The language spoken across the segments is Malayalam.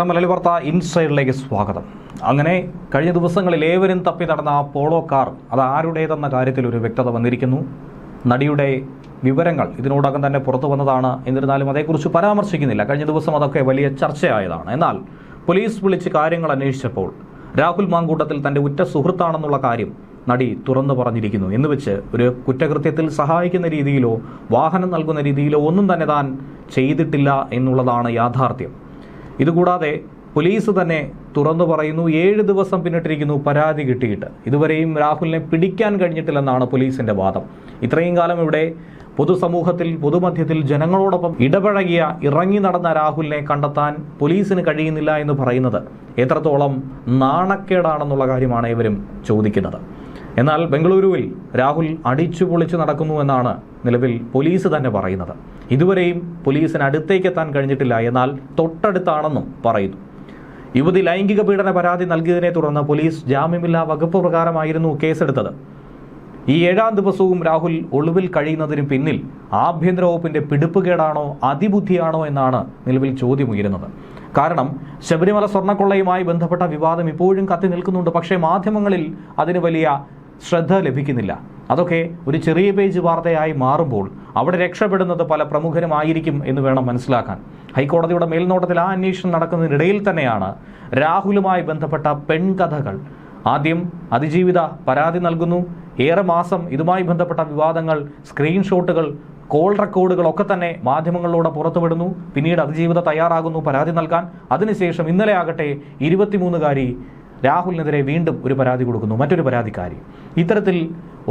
നമസ്കാരം. മലയാളി വാർത്ത ഇൻസൈഡിലേക്ക് സ്വാഗതം. അങ്ങനെ കഴിഞ്ഞ ദിവസങ്ങളിൽ ഏവരും തപ്പി നടന്ന ആ പോളോ കാർ അത് ആരുടേതെന്ന കാര്യത്തിൽ ഒരു വ്യക്തത വന്നിരിക്കുന്നു. നടിയുടെ വിവരങ്ങൾ ഇതിനോടകം തന്നെ പുറത്തു വന്നതാണ്. എന്നിരുന്നാലും അതേക്കുറിച്ച് പരാമർശിക്കുന്നില്ല. കഴിഞ്ഞ ദിവസം അതൊക്കെ വലിയ ചർച്ചയായതാണ്. എന്നാൽ പോലീസ് വിളിച്ച് കാര്യങ്ങൾ അന്വേഷിച്ചപ്പോൾ രാഹുൽ മാങ്കൂട്ടത്തിൽ തൻ്റെ ഉറ്റ സുഹൃത്താണെന്നുള്ള കാര്യം നടി തുറന്നു പറഞ്ഞിരിക്കുന്നു. എന്ന് വെച്ച് ഒരു കുറ്റകൃത്യത്തിൽ സഹായിക്കുന്ന രീതിയിലോ വാഹനം നൽകുന്ന രീതിയിലോ ഒന്നും തന്നെ താൻ ചെയ്തിട്ടില്ല എന്നുള്ളതാണ് യാഥാർത്ഥ്യം. ഇതുകൂടാതെ പോലീസ് തന്നെ തുറന്നു പറയുന്നു, 7 ദിവസം പിന്നിട്ടിരിക്കുന്നു പരാതി കിട്ടിയിട്ട്. ഇതുവരെയും രാഹുലിനെ പിടിക്കാൻ കഴിഞ്ഞിട്ടില്ലെന്നാണ് പോലീസിന്റെ വാദം. ഇത്രയും കാലം ഇവിടെ പൊതുസമൂഹത്തിൽ പൊതുമധ്യത്തിൽ ജനങ്ങളോടൊപ്പം ഇറങ്ങി നടന്ന രാഹുലിനെ കണ്ടെത്താൻ പോലീസിന് കഴിയുന്നില്ല എന്ന് പറയുന്നത് എത്രത്തോളം നാണക്കേടാണെന്നുള്ള കാര്യമാണ് ഇവരും ചോദിക്കുന്നത്. എന്നാൽ ബംഗളൂരുവിൽ രാഹുൽ അടിച്ചു പൊളിച്ചു നടക്കുന്നു എന്നാണ് നിലവിൽ പോലീസ് തന്നെ പറയുന്നത്. ഇതുവരെയും പോലീസിന് അടുത്തേക്കെത്താൻ കഴിഞ്ഞിട്ടില്ല, എന്നാൽ തൊട്ടടുത്താണെന്നും പറയുന്നു. യുവതി ലൈംഗിക പീഡന പരാതി നൽകിയതിനെ തുടർന്ന് പോലീസ് ജാമ്യമില്ലാ വകുപ്പ് പ്രകാരമായിരുന്നു കേസെടുത്തത്. ഈ 7ാം ദിവസവും രാഹുൽ ഒളിവിൽ കഴിയുന്നതിന് പിന്നിൽ ആഭ്യന്തര വകുപ്പിന്റെ പിടിപ്പുകേടാണോ അതിബുദ്ധിയാണോ എന്നാണ് നിലവിൽ ചോദ്യമുയരുന്നത്. കാരണം ശബരിമല സ്വർണ്ണക്കൊള്ളയുമായി ബന്ധപ്പെട്ട വിവാദം ഇപ്പോഴും കത്തി നിൽക്കുന്നുണ്ട്. പക്ഷേ മാധ്യമങ്ങളിൽ അതിന് വലിയ ശ്രദ്ധ ലഭിക്കുന്നില്ല. അതൊക്കെ ഒരു ചെറിയ പേജ് വാർത്തയായി മാറുമ്പോൾ അവിടെ രക്ഷപ്പെടുന്നത് പല പ്രമുഖരുമായിരിക്കും എന്ന് വേണം മനസ്സിലാക്കാൻ. ഹൈക്കോടതിയുടെ മേൽനോട്ടത്തിൽ ആ അന്വേഷണം നടക്കുന്നതിനിടയിൽ തന്നെയാണ് രാഹുലുമായി ബന്ധപ്പെട്ട പെൺകഥകൾ. ആദ്യം അതിജീവിത പരാതി നൽകുന്നു. ഏറെ മാസം ഇതുമായി ബന്ധപ്പെട്ട വിവാദങ്ങൾ, സ്ക്രീൻഷോട്ടുകൾ, കോൾ റെക്കോർഡുകളൊക്കെ തന്നെ മാധ്യമങ്ങളിലൂടെ പുറത്തുവിടുന്നു. പിന്നീട് അതിജീവിത തയ്യാറാകുന്നു പരാതി നൽകാൻ. അതിനുശേഷം ഇന്നലെ ആകട്ടെ 23-കാരി രാഹുലിനെതിരെ വീണ്ടും ഒരു പരാതി കൊടുക്കുന്നു, മറ്റൊരു പരാതിക്കാരി. ഇത്തരത്തിൽ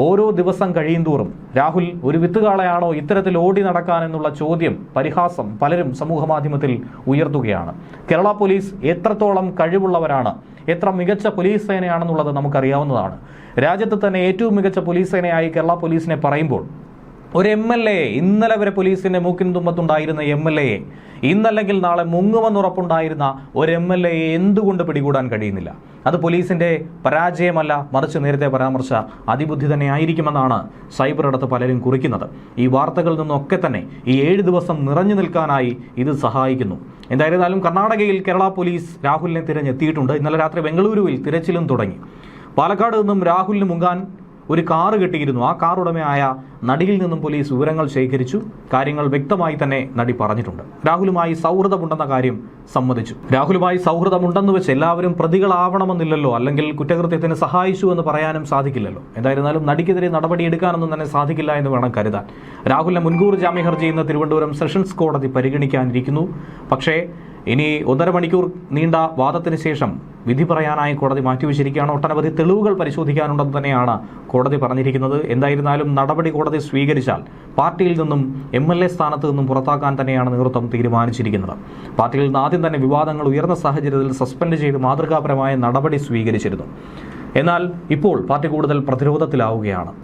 ഓരോ ദിവസം കഴിയുന്തോറും രാഹുൽ ഒരു വിത്തുകാളയാണോ ഇത്തരത്തിൽ ഓടി നടക്കാൻ എന്നുള്ള ചോദ്യം, പരിഹാസം പലരും സമൂഹ മാധ്യമത്തിൽ ഉയർത്തുകയാണ്. കേരള പോലീസ് എത്രത്തോളം കഴിവുള്ളവരാണ്, എത്ര മികച്ച പോലീസ് സേനയാണെന്നുള്ളത് നമുക്കറിയാവുന്നതാണ്. രാജ്യത്ത് തന്നെ ഏറ്റവും മികച്ച പോലീസ് സേനയായി കേരള പോലീസിനെ പറയുമ്പോൾ ഒരു MLA, ഇന്നലെ വരെ പോലീസിന്റെ മൂക്കിൻ തുമ്പത്തുണ്ടായിരുന്ന MLA, ഇന്നല്ലെങ്കിൽ നാളെ മുങ്ങുമെന്നുറപ്പുണ്ടായിരുന്ന ഒരു MLA എന്തുകൊണ്ട് പിടികൂടാൻ കഴിയുന്നില്ല? അത് പോലീസിന്റെ പരാജയമല്ല, മറിച്ച് നേരത്തെ പരാമർശ അതിബുദ്ധി തന്നെ ആയിരിക്കുമെന്നാണ് സൈബർ ഇടത്ത് പലരും കുറിക്കുന്നത്. ഈ വാർത്തകളിൽ നിന്നൊക്കെ തന്നെ ഈ 7 ദിവസം നിറഞ്ഞു നിൽക്കാനായി ഇത് സഹായിക്കുന്നു. എന്തായിരുന്നാലും കർണാടകയിൽ കേരള പോലീസ് രാഹുലിനെ തിരഞ്ഞെത്തിയിട്ടുണ്ട്. ഇന്നലെ രാത്രി ബംഗളൂരുവിൽ തിരച്ചിലും തുടങ്ങി. പാലക്കാട് നിന്നും രാഹുലിന് മുങ്ങാൻ ഒരു കാറ് കിട്ടിയിരുന്നു. ആ കാർ ഉടമയായ നടിയിൽ നിന്നും പോലീസ് വിവരങ്ങൾ ശേഖരിച്ചു. കാര്യങ്ങൾ വ്യക്തമായി തന്നെ നടി പറഞ്ഞിട്ടുണ്ട്. രാഹുലുമായി സൗഹൃദമുണ്ടെന്ന കാര്യം സമ്മതിച്ചു. രാഹുലുമായി സൗഹൃദമുണ്ടെന്ന് വെച്ച് എല്ലാവരും പ്രതികളാവണമെന്നില്ലല്ലോ, അല്ലെങ്കിൽ കുറ്റകൃത്യത്തിന് സഹായിച്ചു എന്ന് പറയാനും സാധിക്കില്ലല്ലോ. എന്തായിരുന്നാലും നടിക്കെതിരെ നടപടിയെടുക്കാനൊന്നും തന്നെ സാധിക്കില്ല എന്ന് വേണം കരുതാൻ. രാഹുലിനെ മുൻകൂർ ജാമ്യ ഹർജി ഇന്ന് തിരുവനന്തപുരം സെഷൻസ് കോടതി പരിഗണിക്കാനിരിക്കുന്നു. പക്ഷേ ഇനി 1.5 മണിക്കൂർ നീണ്ട വാദത്തിന് ശേഷം വിധി പറയാനായി കോടതി മാറ്റിവെച്ചിരിക്കുകയാണ്. ഒട്ടനവധി തെളിവുകൾ പരിശോധിക്കാനുണ്ടെന്ന് തന്നെയാണ് കോടതി പറഞ്ഞിരിക്കുന്നത്. എന്തായിരുന്നാലും നടപടി കോടതി സ്വീകരിച്ചാൽ പാർട്ടിയിൽ നിന്നും MLA സ്ഥാനത്ത് നിന്നും പുറത്താക്കാൻ തന്നെയാണ് നേതൃത്വം തീരുമാനിച്ചിരിക്കുന്നത്. പാർട്ടിയിൽ നിന്ന് ആദ്യം തന്നെ വിവാദങ്ങൾ ഉയർന്ന സാഹചര്യത്തിൽ സസ്പെൻഡ് ചെയ്ത് മാതൃകാപരമായ നടപടി സ്വീകരിച്ചിരുന്നു. എന്നാൽ ഇപ്പോൾ പാർട്ടി കൂടുതൽ പ്രതിരോധത്തിലാവുകയാണ്.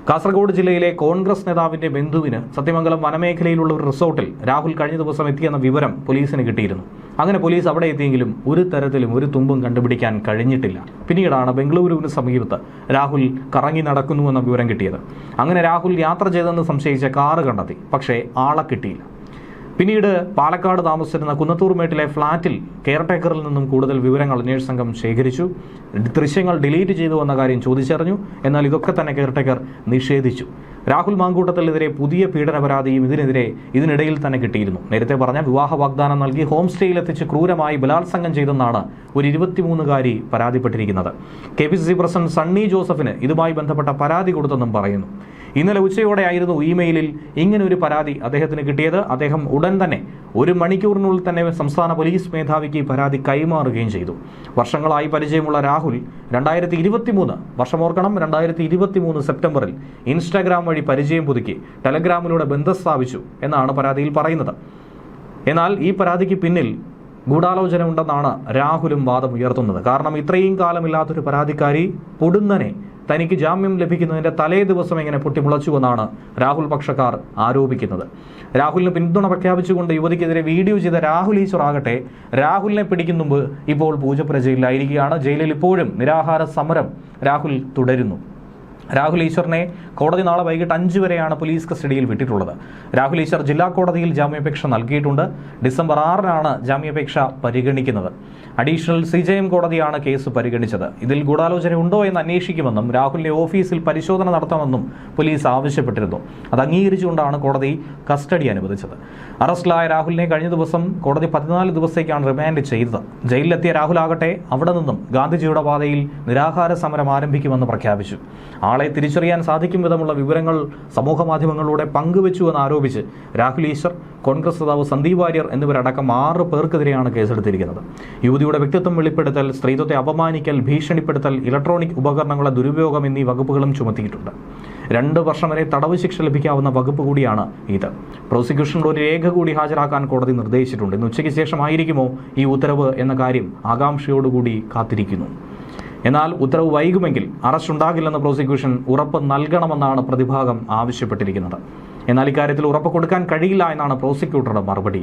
കാസർഗോഡ് ജില്ലയിലെ കോൺഗ്രസ് നേതാവിന്റെ ബന്ധുവിന് സത്യമംഗലം വനമേഖലയിലുള്ള ഒരു റിസോർട്ടിൽ രാഹുൽ കഴിഞ്ഞ ദിവസം എത്തിയെന്ന വിവരം പോലീസിന് കിട്ടിയിരുന്നു. അങ്ങനെ പോലീസ് അവിടെ എത്തിയെങ്കിലും ഒരു തരത്തിലും ഒരു തുമ്പും കണ്ടുപിടിക്കാൻ കഴിഞ്ഞിട്ടില്ല. പിന്നീടാണ് ബംഗളൂരുവിന് സമീപത്ത് രാഹുൽ കറങ്ങി നടക്കുന്നുവെന്ന വിവരം കിട്ടിയത്. അങ്ങനെ രാഹുൽ യാത്ര ചെയ്തെന്ന് സംശയിച്ച കാറ് കണ്ടെത്തി. പക്ഷേ ആളെ കിട്ടിയില്ല. പിന്നീട് പാലക്കാട് താമസിച്ചിരുന്ന കുന്നത്തൂർമേട്ടിലെ ഫ്ളാറ്റിൽ കെയർടേക്കറിൽ നിന്നും കൂടുതൽ വിവരങ്ങൾ അന്വേഷണ സംഘം ശേഖരിച്ചു. ദൃശ്യങ്ങൾ ഡിലീറ്റ് ചെയ്തു എന്ന കാര്യം ചോദിച്ചറിഞ്ഞു. എന്നാൽ ഇതൊക്കെ തന്നെ കെയർടേക്കർ നിഷേധിച്ചു. രാഹുൽ മാങ്കൂട്ടത്തിനെതിരെ പുതിയ പീഡന പരാതിയും ഇതിനിടയിൽ തന്നെ കിട്ടിയിരുന്നു. നേരത്തെ പറഞ്ഞ വിവാഹ വാഗ്ദാനം നൽകി ഹോം സ്റ്റേയിൽ എത്തിച്ച് ക്രൂരമായി ബലാത്സംഗം ചെയ്തെന്നാണ് ഒരു 23-കാരി പരാതിപ്പെട്ടിരിക്കുന്നത്. KPCC പ്രസിഡന്റ് സണ്ണി ജോസഫിന് ഇതുമായി ബന്ധപ്പെട്ട പരാതി കൊടുത്തെന്നും പറയുന്നു. ഇന്നലെ ഉച്ചയോടെയായിരുന്നു ഇമെയിലിൽ ഇങ്ങനെ ഒരു പരാതി അദ്ദേഹത്തിന് കിട്ടിയത്. അദ്ദേഹം ഉടൻ തന്നെ 1 മണിക്കൂറിനുള്ളിൽ തന്നെ സംസ്ഥാന പോലീസ് മേധാവിക്ക് പരാതി കൈമാറുകയും ചെയ്തു. വർഷങ്ങളായി പരിചയമുള്ള രാഹുൽ 2023 വർഷമോർക്കണം 2023 സെപ്റ്റംബറിൽ ഇൻസ്റ്റാഗ്രാം വഴി പരിചയം പുതുക്കി ടെലഗ്രാമിലൂടെ ബന്ധം സ്ഥാപിച്ചു എന്നാണ് പരാതിയിൽ പറയുന്നത്. എന്നാൽ ഈ പരാതിക്ക് പിന്നിൽ ഗൂഢാലോചന ഉണ്ടെന്നാണ് രാഹുലും വാദമുയർത്തുന്നത്. കാരണം ഇത്രയും കാലമില്ലാത്തൊരു പരാതിക്കാരി പൊടുന്നനെ തനിക്ക് ജാമ്യം ലഭിക്കുന്നതിന്റെ തലേ ദിവസം എങ്ങനെ പൊട്ടിമുളച്ചുവെന്നാണ് രാഹുൽ പക്ഷക്കാർ ആരോപിക്കുന്നത്. രാഹുലിന് പിന്തുണ പ്രഖ്യാപിച്ചുകൊണ്ട് യുവതിക്കെതിരെ വീഡിയോ ചെയ്ത രാഹുൽ ഈശ്വറാകട്ടെ രാഹുലിനെ പിടിക്കും മുമ്പ് ഇപ്പോൾ പൂജപ്പുര ജയിലിലായിരിക്കുകയാണ്. ജയിലിൽ ഇപ്പോഴും നിരാഹാര സമരം രാഹുൽ തുടരുന്നു. രാഹുൽ ഈശ്വറിനെ കോടതി നാളെ വൈകിട്ട് 5 വരെയാണ് പോലീസ് കസ്റ്റഡിയിൽ വിട്ടിട്ടുള്ളത്. രാഹുൽ ഈശ്വർ ജില്ലാ കോടതിയിൽ ജാമ്യാപേക്ഷ നൽകിയിട്ടുണ്ട്. ഡിസംബർ 6-നാണ് ജാമ്യാപേക്ഷ പരിഗണിക്കുന്നത്. അഡീഷണൽ CJM കോടതിയാണ് കേസ് പരിഗണിച്ചത്. ഇതിൽ ഗൂഢാലോചന ഉണ്ടോ എന്ന് അന്വേഷിക്കുമെന്നും രാഹുലിന്റെ ഓഫീസിൽ പരിശോധന നടത്തണമെന്നും പോലീസ് ആവശ്യപ്പെട്ടിരുന്നു. അത് അംഗീകരിച്ചുകൊണ്ടാണ് കോടതി കസ്റ്റഡി അനുവദിച്ചത്. അറസ്റ്റിലായ രാഹുലിനെ കഴിഞ്ഞ ദിവസം കോടതി 14 ദിവസത്തേക്കാണ് റിമാൻഡ് ചെയ്തത്. ജയിലിലെത്തിയ രാഹുൽ ആകട്ടെ അവിടെ നിന്നും ഗാന്ധിജിയുടെ പാതയിൽ നിരാഹാര സമരം ആരംഭിക്കുമെന്ന് പ്രഖ്യാപിച്ചു. ആളെ തിരിച്ചറിയാൻ സാധിക്കും വിധമുള്ള വിവരങ്ങൾ സമൂഹമാധ്യമങ്ങളിലൂടെ പങ്കുവെച്ചുവെന്ന് ആരോപിച്ച് രാഹുൽ ഈശ്വർ, കോൺഗ്രസ് നേതാവ് സന്ദീപ് വാര്യർ എന്നിവരടക്കം 6 പേർക്കെതിരെയാണ് കേസെടുത്തിരിക്കുന്നത്. യുവതിയുടെ വ്യക്തിത്വം വെളിപ്പെടുത്തൽ, സ്ത്രീത്വത്തെ അപമാനിക്കൽ, ഭീഷണിപ്പെടുത്തൽ, ഇലക്ട്രോണിക് ഉപകരണങ്ങളുടെ ദുരുപയോഗം എന്നീ വകുപ്പുകളും ചുമത്തിയിട്ടുണ്ട്. 2 വർഷം വരെ തടവ് ശിക്ഷ ലഭിക്കാവുന്ന വകുപ്പ് കൂടിയാണ് ഇത്. പ്രോസിക്യൂഷനിൽ ഒരു രേഖ കൂടി ഹാജരാക്കാൻ കോടതി നിർദ്ദേശിച്ചിട്ടുണ്ട്. ഇന്ന് ഉച്ചയ്ക്ക് ശേഷമായിരിക്കുമോ ഈ ഉത്തരവ് എന്ന കാര്യം ആകാംക്ഷയോടുകൂടി കാത്തിരിക്കുന്നു. എന്നാൽ ഉത്തരവ് വൈകുമെങ്കിൽ അറസ്റ്റ് ഉണ്ടാകില്ലെന്ന് പ്രോസിക്യൂഷൻ ഉറപ്പ് നൽകണമെന്നാണ് പ്രതിഭാഗം ആവശ്യപ്പെട്ടിരിക്കുന്നത്. എന്നാൽ ഇക്കാര്യത്തിൽ ഉറപ്പ് കൊടുക്കാൻ കഴിയില്ല എന്നാണ് പ്രോസിക്യൂട്ടറുടെ മറുപടി.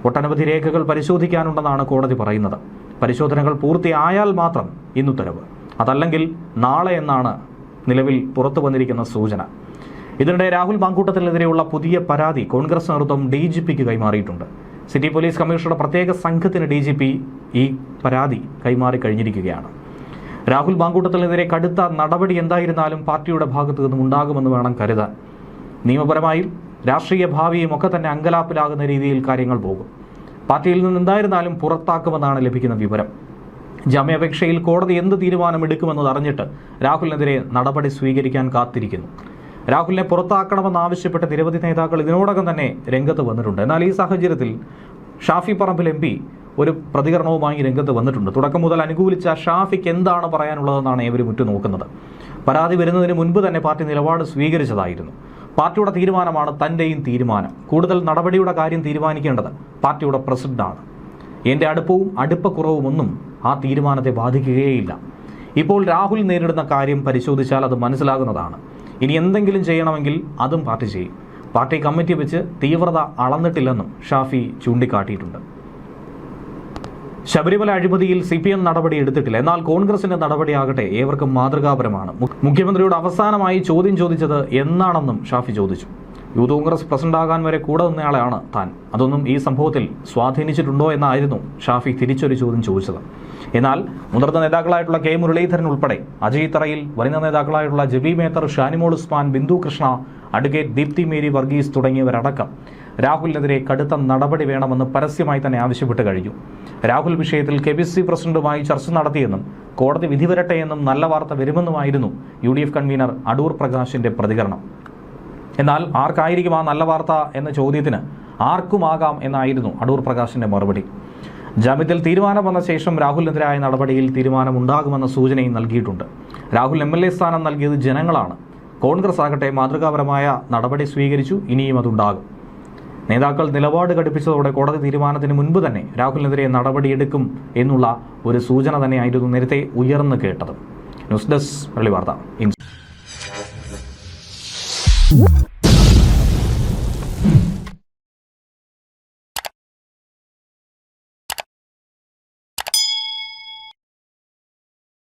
ഒട്ടനവധി രേഖകൾ പരിശോധിക്കാനുണ്ടെന്നാണ് കോടതി പറയുന്നത്. പരിശോധനകൾ പൂർത്തിയായാൽ മാത്രം ഇന്നുത്തരവ്, അതല്ലെങ്കിൽ നാളെ എന്നാണ് നിലവിൽ പുറത്തു വന്നിരിക്കുന്ന സൂചന. ഇതിനിടെ രാഹുൽ മാങ്കൂട്ടത്തിനെതിരെയുള്ള പുതിയ പരാതി കോൺഗ്രസ് നേതൃത്വം DGPക്ക് കൈമാറിയിട്ടുണ്ട്. സിറ്റി പോലീസ് കമ്മീഷണറുടെ പ്രത്യേക സംഘത്തിന് DGP ഈ പരാതി കൈമാറി കഴിഞ്ഞിരിക്കുകയാണ്. രാഹുൽ മാങ്കൂട്ടത്തിനെതിരെ കടുത്ത നടപടി എന്തായിരുന്നാലും പാർട്ടിയുടെ ഭാഗത്തു നിന്നും ഉണ്ടാകുമെന്ന് വേണം കരുതാൻ. നിയമപരമായും രാഷ്ട്രീയ ഭാവിയും ഒക്കെ തന്നെ അങ്കലാപ്പിലാകുന്ന രീതിയിൽ കാര്യങ്ങൾ പോകും. പാർട്ടിയിൽ നിന്ന് എന്തായിരുന്നാലും പുറത്താക്കുമെന്നാണ് ലഭിക്കുന്ന വിവരം. ജാമ്യാപേക്ഷയിൽ കോടതി എന്ത് തീരുമാനമെടുക്കുമെന്നത് അറിഞ്ഞിട്ട് രാഹുലിനെതിരെ നടപടി സ്വീകരിക്കാൻ കാത്തിരിക്കുന്നു. രാഹുലിനെ പുറത്താക്കണമെന്നാവശ്യപ്പെട്ട് നിരവധി നേതാക്കൾ ഇതിനോടകം തന്നെ രംഗത്ത് വന്നിട്ടുണ്ട്. എന്നാൽ ഈ സാഹചര്യത്തിൽ ഷാഫി പറമ്പിൽ MP ഒരു പ്രതികരണവുമായി രംഗത്ത് വന്നിട്ടുണ്ട്. തുടക്കം മുതൽ അനുകൂലിച്ച ഷാഫിക്ക് എന്താണ് പറയാനുള്ളതെന്നാണ് ഏവരും ഉറ്റുനോക്കുന്നത്. പരാതി വരുന്നതിന് മുൻപ് തന്നെ പാർട്ടി നിലപാട് സ്വീകരിച്ചതായിരുന്നു. പാർട്ടിയുടെ തീരുമാനമാണ് തൻ്റെയും തീരുമാനം. കൂടുതൽ നടപടിയുടെ കാര്യം തീരുമാനിക്കേണ്ടത് പാർട്ടിയുടെ പ്രസിഡന്റാണ്. എൻ്റെ അടുപ്പവും അടുപ്പക്കുറവുമൊന്നും ആ തീരുമാനത്തെ ബാധിക്കുകയേയില്ല. ഇപ്പോൾ രാഹുൽ നേരിടുന്ന കാര്യം പരിശോധിച്ചാൽ അത് മനസ്സിലാകുന്നതാണ്. ഇനി എന്തെങ്കിലും ചെയ്യണമെങ്കിൽ അതും പാർട്ടി ചെയ്യും. പാർട്ടി കമ്മിറ്റി വെച്ച് തീവ്രത അളന്നിട്ടില്ലെന്നും ഷാഫി ചൂണ്ടിക്കാട്ടിയിട്ടുണ്ട്. ശബരിമല അഴിമതിയിൽ CPM നടപടി എടുത്തിട്ടില്ല. എന്നാൽ കോൺഗ്രസിന്റെ നടപടിയാകട്ടെ ഏവർക്കും മാതൃകാപരമാണ്. മുഖ്യമന്ത്രിയോട് അവസാനമായി ചോദ്യം ചോദിച്ചത് എന്നാണെന്നും ഷാഫി ചോദിച്ചു. യൂത്ത് കോൺഗ്രസ് പ്രസിഡന്റാകാൻ വരെ കൂടെ നിന്നയാളാണ് താൻ. അതൊന്നും ഈ സംഭവത്തിൽ സ്വാധീനിച്ചിട്ടുണ്ടോ എന്നായിരുന്നു ഷാഫി തിരിച്ചൊരു ചോദ്യം ചോദിച്ചത്. എന്നാൽ മുതിർന്ന നേതാക്കളായിട്ടുള്ള K മുരളീധരൻ ഉൾപ്പെടെ അജയ് തറയിൽ, വനിതാ നേതാക്കളായിട്ടുള്ള ജബി മേത്തർ, ഷാനിമോൾ ഉസ്മാൻ, ബിന്ദു കൃഷ്ണ, അഡ്വക്കേറ്റ് ദീപ്തി മേരി വർഗീസ് തുടങ്ങിയവരടക്കം രാഹുലിനെതിരെ കടുത്ത നടപടി വേണമെന്ന് പരസ്യമായി തന്നെ ആവശ്യപ്പെട്ട് കഴിഞ്ഞു. രാഹുൽ വിഷയത്തിൽ KPCC പ്രസിഡന്റുമായി ചർച്ച നടത്തിയെന്നും കോടതി വിധി വരട്ടെയെന്നും നല്ല വാർത്ത വരുമെന്നുമായിരുന്നു UDF കൺവീനർ അടൂർ പ്രകാശിന്റെ പ്രതികരണം. എന്നാൽ ആർക്കായിരിക്കും ആ നല്ല വാർത്ത എന്ന ചോദ്യത്തിന് ആർക്കുമാകാം എന്നായിരുന്നു അടൂർ പ്രകാശിന്റെ മറുപടി. ജാമ്യത്തിൽ തീരുമാനം വന്ന ശേഷം രാഹുലിനെതിരായ നടപടിയിൽ തീരുമാനമുണ്ടാകുമെന്ന സൂചനയും നൽകിയിട്ടുണ്ട്. രാഹുൽ MLA സ്ഥാനം നൽകിയത് ജനങ്ങളാണ്. കോൺഗ്രസ് ആകട്ടെ മാതൃകാപരമായ നടപടി സ്വീകരിച്ചു. ഇനിയും അതുണ്ടാകും. നേതാക്കൾ നിലപാട് ഘടിപ്പിച്ചതോടെ കോടതി തീരുമാനത്തിന് മുൻപ് തന്നെ രാഹുലിനെതിരെ നടപടിയെടുക്കും എന്നുള്ള ഒരു സൂചന തന്നെയായിരുന്നു നേരത്തെ ഉയർന്നു കേട്ടത്. ന്യൂസ് ഡെസ്ക് മലയാളി വാർത്ത.